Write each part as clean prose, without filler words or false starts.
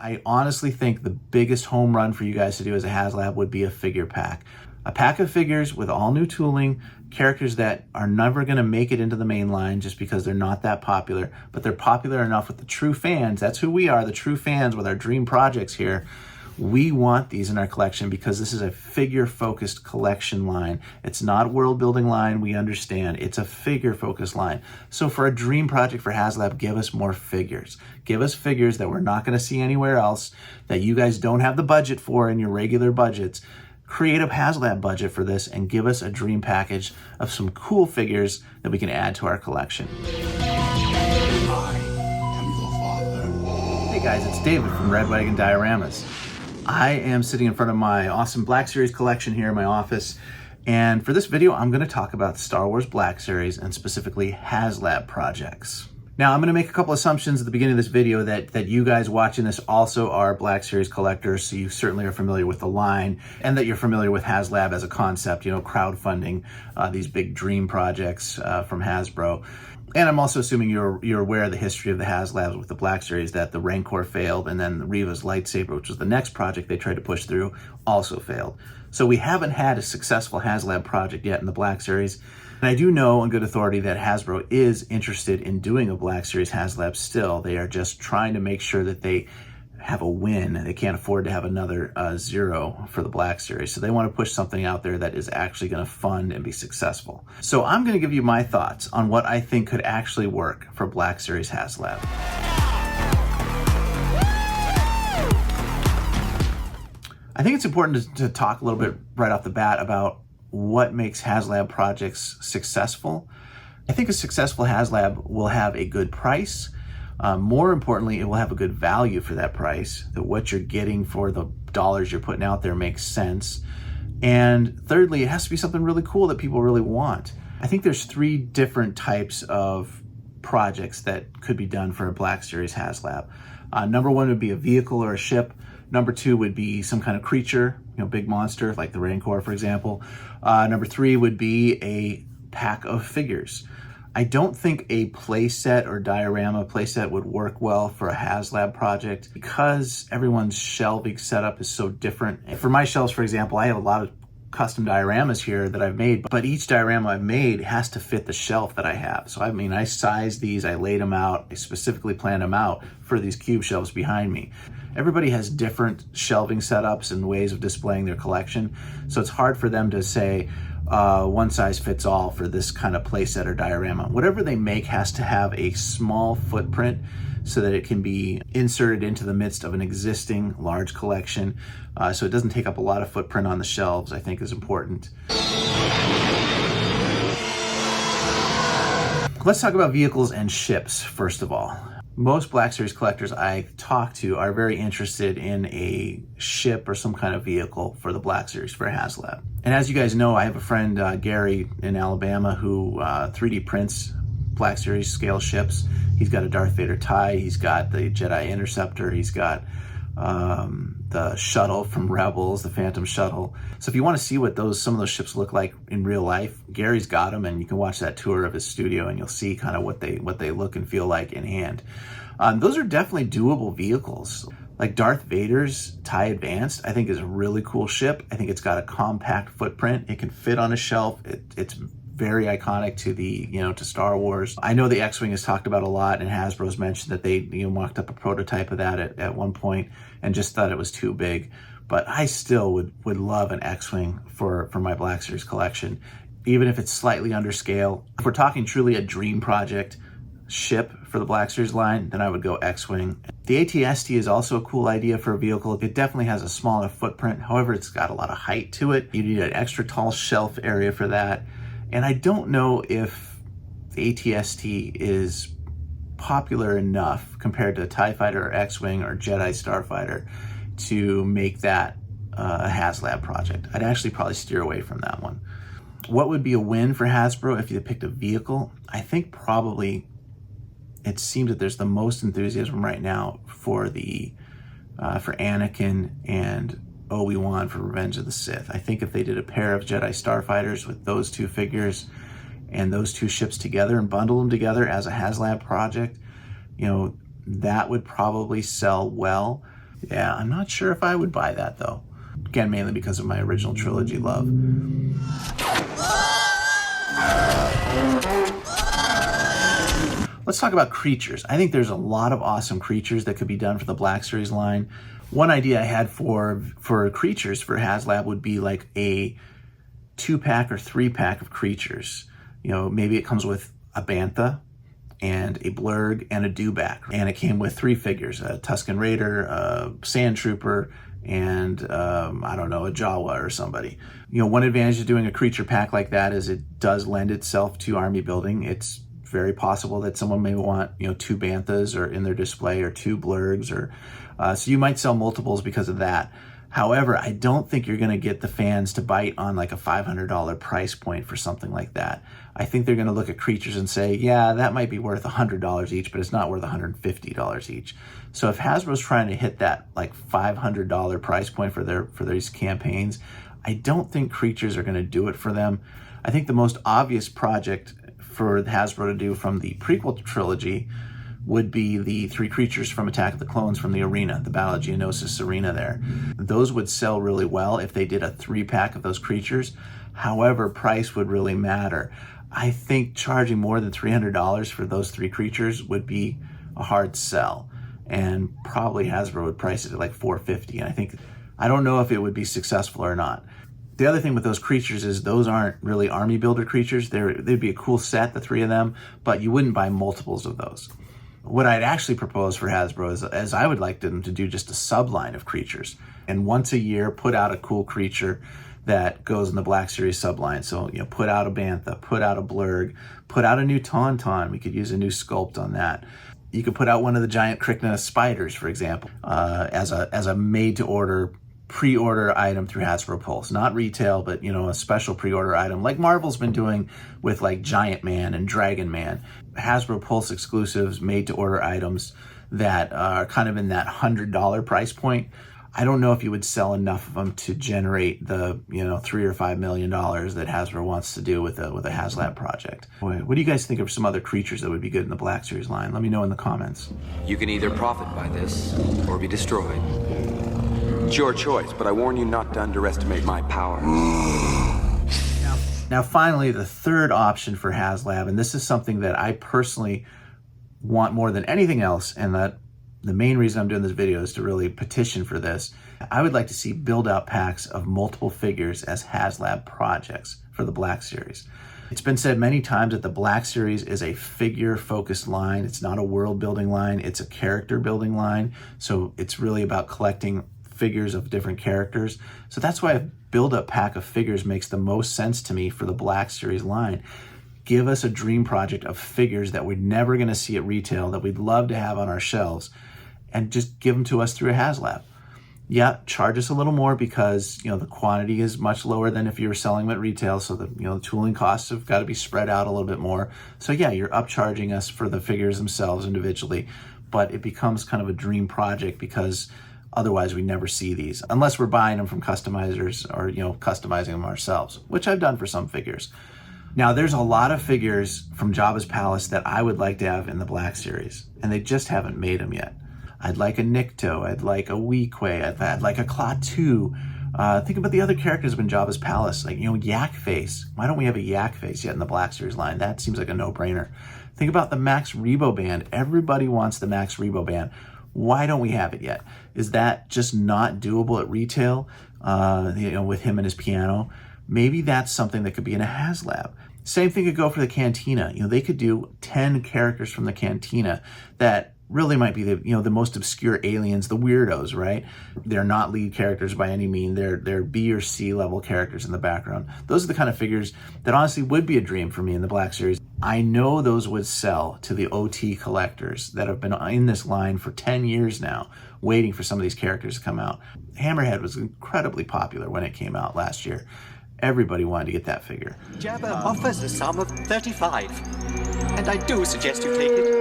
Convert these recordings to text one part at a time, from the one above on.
I honestly think the biggest home run for you guys to do as a Haslab would be a figure pack. A pack of figures with all new tooling, characters that are never going to make it into the main line just because they're not that popular, but they're popular enough with the true fans. That's who we are, the true fans with our dream projects here. We want these in our collection because this is a figure-focused collection line. It's not a world-building line, we understand. It's a figure-focused line. So for a dream project for Haslab, give us more figures. Give us figures that we're not gonna see anywhere else, that you guys don't have the budget for in your regular budgets. Create a Haslab budget for this and give us a dream package of some cool figures that we can add to our collection. Hey guys, it's David from Red Wagon Dioramas. I am sitting in front of my awesome Black Series collection here in my office, and for this video I'm going to talk about Star Wars Black Series and specifically Haslab projects. Now I'm going to make a couple assumptions at the beginning of this video that you guys watching this also are Black Series collectors, so you certainly are familiar with the line and that you're familiar with Haslab as a concept, you know, crowdfunding these big dream projects from Hasbro. And I'm also assuming you're aware of the history of the Haslabs with the Black Series, that the Rancor failed, and then the Reva's lightsaber, which was the next project they tried to push through, also failed. So we haven't had a successful Haslab project yet in the Black Series. And I do know on good authority that Hasbro is interested in doing a Black Series Haslab still. They are just trying to make sure that they have a win. They can't afford to have another zero for the Black Series. So they want to push something out there that is actually going to fund and be successful. So I'm going to give you my thoughts on what I think could actually work for Black Series Haslab. I think it's important to talk a little bit right off the bat about what makes Haslab projects successful. I think a successful Haslab will have a good price. More importantly, it will have a good value for that price, that what you're getting for the dollars you're putting out there makes sense. And thirdly, it has to be something really cool that people really want. I think there's three different types of projects that could be done for a Black Series Haslab. Number one would be a vehicle or a ship. Number two would be some kind of creature, you know, big monster like the Rancor, for example. Number three would be a pack of figures. I don't think a playset or diorama playset would work well for a Haslab project because everyone's shelving setup is so different. For my shelves, for example, I have a lot of custom dioramas here that I've made, but each diorama I've made has to fit the shelf that I have. So I mean, I sized these, I laid them out, I specifically planned them out for these cube shelves behind me. Everybody has different shelving setups and ways of displaying their collection, so it's hard for them to say, one size fits all for this kind of playset or diorama. Whatever they make has to have a small footprint so that it can be inserted into the midst of an existing large collection. So it doesn't take up a lot of footprint on the shelves, I think is important. Let's talk about vehicles and ships, first of all. Most Black Series collectors I talk to are very interested in a ship or some kind of vehicle for the Black Series for Haslab. And as you guys know, I have a friend, Gary in Alabama, who 3D prints Black Series scale ships. He's got a Darth Vader TIE, he's got the Jedi Interceptor, he's got the shuttle from Rebels, the Phantom Shuttle. So if you want to see what some of those ships look like in real life, Gary's got them, and you can watch that tour of his studio and you'll see kind of what they look and feel like in hand. Those are definitely doable vehicles. Like Darth Vader's TIE Advanced, I think is a really cool ship. I think it's got a compact footprint. It can fit on a shelf. It's very iconic to to Star Wars. I know the X-Wing is talked about a lot, and Hasbro's mentioned that they mocked up a prototype of that at one point and just thought it was too big. But I still would love an X-Wing for my Black Series collection, even if it's slightly under scale. If we're talking truly a dream project ship for the Black Series line, then I would go X-Wing. The AT-ST is also a cool idea for a vehicle. It definitely has a smaller footprint. However, it's got a lot of height to it. You need an extra tall shelf area for that. And I don't know if the AT-ST is popular enough compared to TIE Fighter or X-Wing or Jedi Starfighter to make that a Haslab project. I'd actually probably steer away from that one. What would be a win for Hasbro if you picked a vehicle? I think probably it seems that there's the most enthusiasm right now for Anakin and Obi-Wan for Revenge of the Sith. I think if they did a pair of Jedi Starfighters with those two figures and those two ships together and bundle them together as a Haslab project, that would probably sell well. Yeah, I'm not sure if I would buy that though. Again, mainly because of my original trilogy love. Let's talk about creatures. I think there's a lot of awesome creatures that could be done for the Black Series line. One idea I had for creatures for Haslab would be like a 2-pack or 3-pack of creatures. You know, maybe it comes with a Bantha and a Blurg and a Dewback. And it came with 3 figures, a Tusken Raider, a Sand Trooper, and I don't know, a Jawa or somebody. You know, one advantage of doing a creature pack like that is it does lend itself to army building. It's very possible that someone may want, you know, 2 Banthas or in their display, or 2 Blurgs, or so you might sell multiples because of that. However, I don't think you're going to get the fans to bite on like a $500 price point for something like that. I think they're going to look at creatures and say, yeah, that might be worth $100 each, but it's not worth $150 each. So if Hasbro's trying to hit that like $500 price point for these campaigns, I don't think creatures are going to do it for them. I think the most obvious project for Hasbro to do from the prequel trilogy would be the 3 creatures from Attack of the Clones from the arena, the Battle of Geonosis arena there. Those would sell really well if they did a 3-pack of those creatures. However, price would really matter. I think charging more than $300 for those 3 creatures would be a hard sell, and probably Hasbro would price it at like $450. And I don't know if it would be successful or not. The other thing with those creatures is those aren't really army builder creatures. They'd be a cool set, the 3 of them, but you wouldn't buy multiples of those. What I'd actually propose for Hasbro is I would like them to do just a subline of creatures, and once a year put out a cool creature that goes in the Black Series subline. So, you know, put out a Bantha, put out a Blurg, put out a new Tauntaun. We could use a new sculpt on that. You could put out one of the giant Krykna spiders, for example, as a made-to-order pre-order item through Hasbro Pulse. Not retail, but, you know, a special pre-order item like Marvel's been doing with like Giant Man and Dragon Man. Hasbro Pulse exclusives, made-to-order items that are kind of in that $100 price point. I don't know if you would sell enough of them to generate the, you know, $3 or $5 million that Hasbro wants to do with a Haslab project. What do you guys think of some other creatures that would be good in the Black Series line? Let me know in the comments. You can either profit by this or be destroyed. It's your choice, but I warn you not to underestimate my power. Now, finally, the third option for Haslab, and this is something that I personally want more than anything else, and that the main reason I'm doing this video is to really petition for this. I would like to see build-out packs of multiple figures as Haslab projects for the Black Series. It's been said many times that the Black Series is a figure-focused line. It's not a world-building line. It's a character-building line. So it's really about collecting figures of different characters. So that's why a build-up pack of figures makes the most sense to me for the Black Series line. Give us a dream project of figures that we're never going to see at retail, that we'd love to have on our shelves, and just give them to us through a Haslab. Yeah, charge us a little more because, you know, the quantity is much lower than if you were selling them at retail. So the, you know, the tooling costs have got to be spread out a little bit more. So yeah, you're upcharging us for the figures themselves individually, but it becomes kind of a dream project because otherwise we never see these unless we're buying them from customizers or, you know, customizing them ourselves, which I've done for some figures. Now, there's a lot of figures from Jabba's Palace that I would like to have in the Black Series, and they just haven't made them yet. I'd like a Nikto, I'd like a Weequay, I'd like a Klaatu. Think about the other characters in Jabba's Palace, like, you know, Yak Face. Why don't we have a Yak Face yet in the Black Series line? That seems like a no-brainer. Think about the Max Rebo Band. Everybody wants the Max Rebo Band. Why don't we have it yet? Is that just not doable at retail, you know, with him and his piano? Maybe that's something that could be in a Haslab. Same thing could go for the Cantina. You know, they could do 10 characters from the Cantina that really might be the, you know, the most obscure aliens, the weirdos, right? They're not lead characters by any means. They're B or C level characters in the background. Those are the kind of figures that honestly would be a dream for me in the Black Series. I know those would sell to the OT collectors that have been in this line for 10 years now, waiting for some of these characters to come out. Hammerhead was incredibly popular when it came out last year. Everybody wanted to get that figure. Jabba offers a sum of 35, and I do suggest you take it.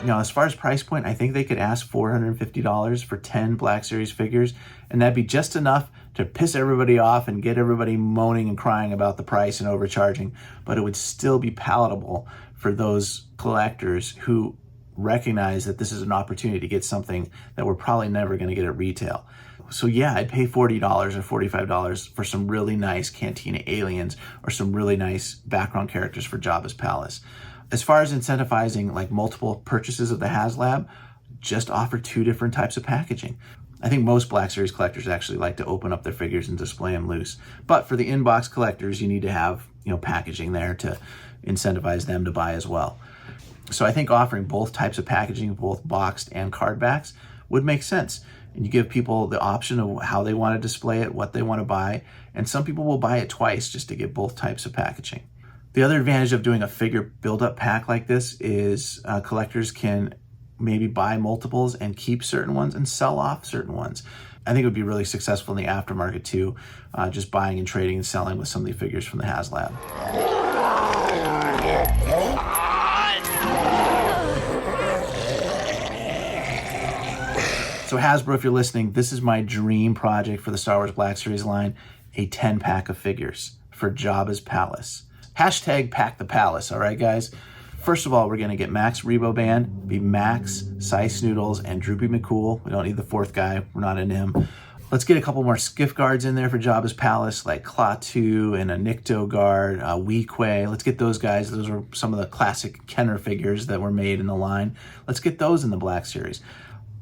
Now, as far as price point, I think they could ask $450 for 10 Black Series figures, and that'd be just enough to piss everybody off and get everybody moaning and crying about the price and overcharging, but it would still be palatable for those collectors who recognize that this is an opportunity to get something that we're probably never going to get at retail. So yeah, I'd pay $40 or $45 for some really nice Cantina aliens or some really nice background characters for Jabba's palace. As far as incentivizing like multiple purchases of the Haslab, just offer 2 different types of packaging. I think most Black Series collectors actually like to open up their figures and display them loose. But for the in-box collectors, you need to have, packaging there to incentivize them to buy as well. So I think offering both types of packaging, both boxed and card backs, would make sense. And you give people the option of how they want to display it, what they want to buy, and some people will buy it twice just to get both types of packaging. The other advantage of doing a figure build-up pack like this is collectors can maybe buy multiples and keep certain ones and sell off certain ones. I think it would be really successful in the aftermarket too, just buying and trading and selling with some of the figures from the Haslab. So Hasbro, if you're listening, this is my dream project for the Star Wars Black Series line, a 10-pack of figures for Jabba's palace. Hashtag pack the palace, all right, guys? First of all, we're going to get Max Rebo Band, be Max, Cy Snoodles, and Droopy McCool. We don't need the 4th guy. We're not into him. Let's get a couple more skiff guards in there for Jabba's palace, like Klaatu and a Nikto guard, Weequay. Let's get those guys. Those are some of the classic Kenner figures that were made in the line. Let's get those in the Black Series.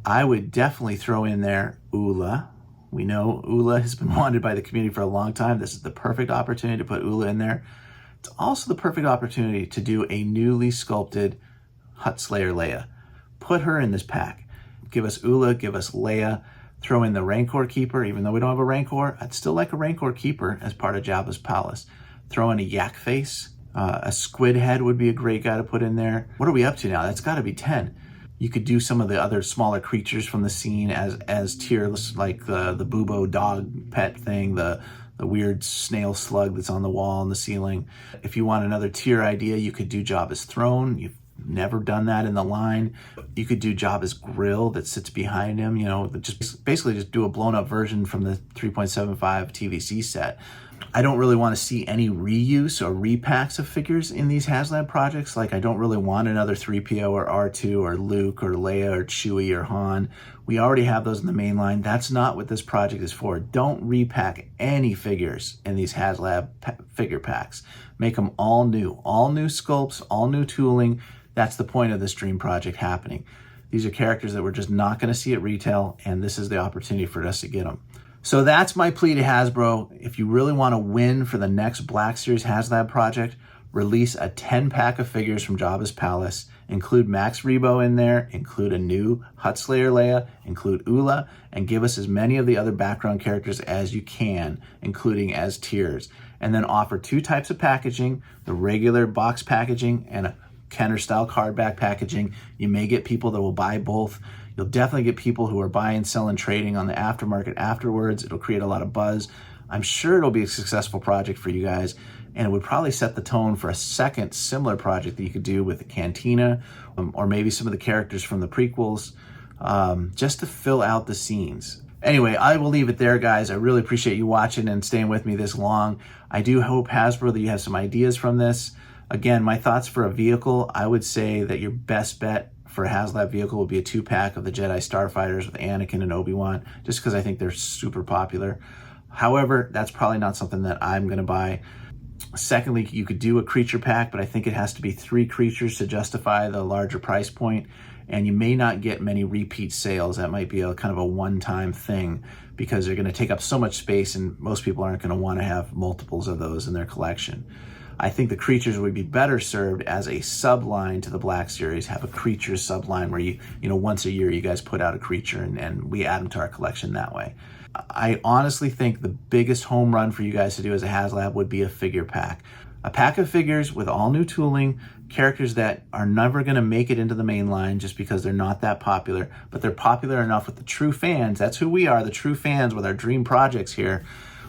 I would definitely throw in there Ula. We know Ula has been wanted by the community for a long time. This is the perfect opportunity to put Ula in there. It's also the perfect opportunity to do a newly sculpted Hutt Slayer Leia. Put her in this pack. Give us Ula, give us Leia, throw in the Rancor Keeper. Even though we don't have a Rancor, I'd still like a Rancor Keeper as part of Jabba's palace. Throw in a Yak Face. A Squid Head would be a great guy to put in there. What are we up to now? That's got to be 10. You could do some of the other smaller creatures from the scene as tiers, like the Bubo dog pet thing, the weird snail slug that's on the wall and the ceiling. If you want another tier idea, you could do Jabba's throne. You've never done that in the line. You could do Jabba's grill that sits behind him, just basically just do a blown up version from the 3.75 TVC set. I don't really want to see any reuse or repacks of figures in these Haslab projects. Like, I don't really want another 3PO or R2 or Luke or Leia or Chewie or Han. We already have those in the main line. That's not what this project is for. Don't repack any figures in these Haslab figure packs. Make them all new sculpts, all new tooling. That's the point of this dream project happening. These are characters that we're just not going to see at retail, and this is the opportunity for us to get them. So that's my plea to Hasbro. If you really want to win for the next Black Series Haslab project, release a 10-pack of figures from Jabba's palace. Include Max Rebo in there, include a new Hutt Slayer Leia, include Ula, and give us as many of the other background characters as you can, including as tiers. And then offer 2 types of packaging, the regular box packaging and a Kenner-style cardback packaging. You may get people that will buy both. You'll definitely get people who are buying, selling, trading on the aftermarket afterwards. It'll create a lot of buzz. I'm sure it'll be a successful project for you guys, and it would probably set the tone for a second similar project that you could do with the Cantina, or maybe some of the characters from the prequels, just to fill out the scenes. Anyway, I will leave it there, guys. I really appreciate you watching and staying with me this long. I do hope, Hasbro, that you have some ideas from this. Again, my thoughts for a vehicle, I would say that your best bet for a Haslab vehicle would be a 2-pack of the Jedi Starfighters with Anakin and Obi-Wan, just because I think they're super popular. However, that's probably not something that I'm going to buy. Secondly, you could do a creature pack, but I think it has to be 3 creatures to justify the larger price point, and you may not get many repeat sales. That might be a kind of a one-time thing, because they're going to take up so much space, and most people aren't going to want to have multiples of those in their collection. I think the creatures would be better served as a subline to the Black Series. Have a creature subline where you once a year you guys put out a creature and we add them to our collection that way. I honestly think the biggest home run for you guys to do as a Haslab would be a figure pack. A pack of figures with all new tooling, characters that are never going to make it into the main line just because they're not that popular, but they're popular enough with the true fans. That's who we are, the true fans with our dream projects here.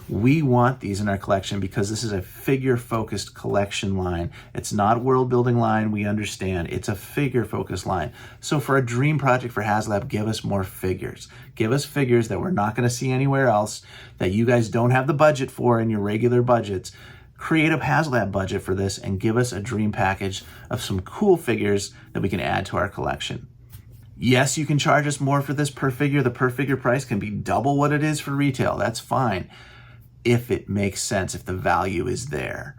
We want these in our collection because this is a figure-focused collection line. It's not a world-building line, we understand. It's a figure-focused line. So for a dream project for Haslab, give us more figures. Give us figures that we're not going to see anywhere else, that you guys don't have the budget for in your regular budgets. create a Haslab budget for this and give us a dream package of some cool figures that we can add to our collection. Yes, you can charge us more for this per figure. The per figure price can be double what it is for retail. That's fine. If it makes sense, if the value is there.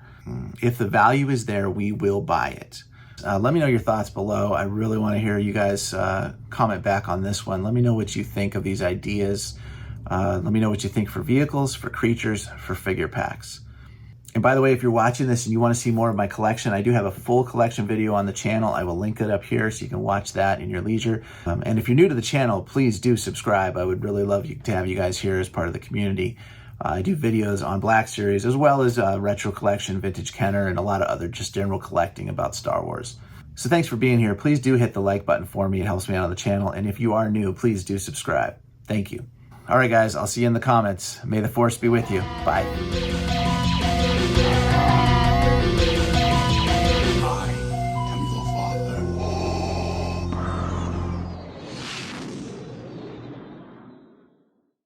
If the value is there, we will buy it. Let me know your thoughts below. I really want to hear you guys comment back on this one. Let me know what you think of these ideas. Let me know what you think for vehicles, for creatures, for figure packs. And by the way, if you're watching this and you want to see more of my collection, I do have a full collection video on the channel. I will link it up here so you can watch that in your leisure. And if you're new to the channel, please do subscribe. I would really love to have you guys here as part of the community. I do videos on Black Series as well as retro collection, vintage Kenner, and a lot of other just general collecting about Star Wars. So thanks for being here. Please do hit the like button for me. It helps me out on the channel. And if you are new, please do subscribe. Thank you. All right, guys, I'll see you in the comments. May the Force be with you. Bye.